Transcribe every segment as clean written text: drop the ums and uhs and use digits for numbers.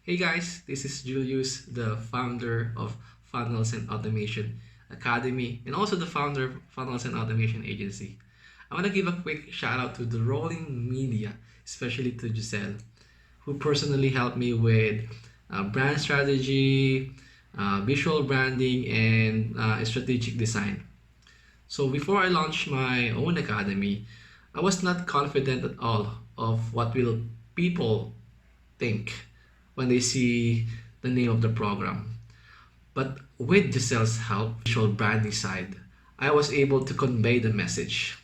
Hey guys, this is Julius, the founder of Funnels and Automation Academy and also the founder of Funnels and Automation Agency. I want to give a quick shout out to the Rolling Media, especially to Giselle, who personally helped me with brand strategy, visual branding, and strategic design. So before I launched my own academy, I was not confident at all of what will people think when they see the name of the program. But with Giselle's help, visual branding side, I was able to convey the message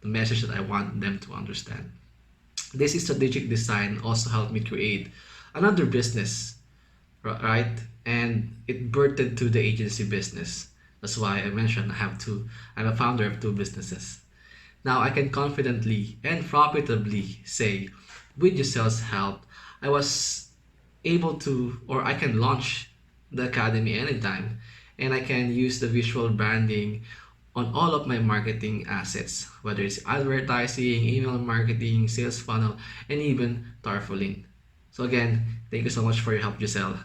that I want them to understand. This strategic design also helped me create another business, right? And it birthed into the agency business. That's why I mentioned I'm a founder of two businesses. Now I can confidently and profitably say, with Giselle's help, I was able to, or I can launch the academy anytime, and I can use the visual branding on all of my marketing assets, whether it's advertising, email marketing, sales funnel, and even tarpaulin. So again, thank you so much for your help, Giselle.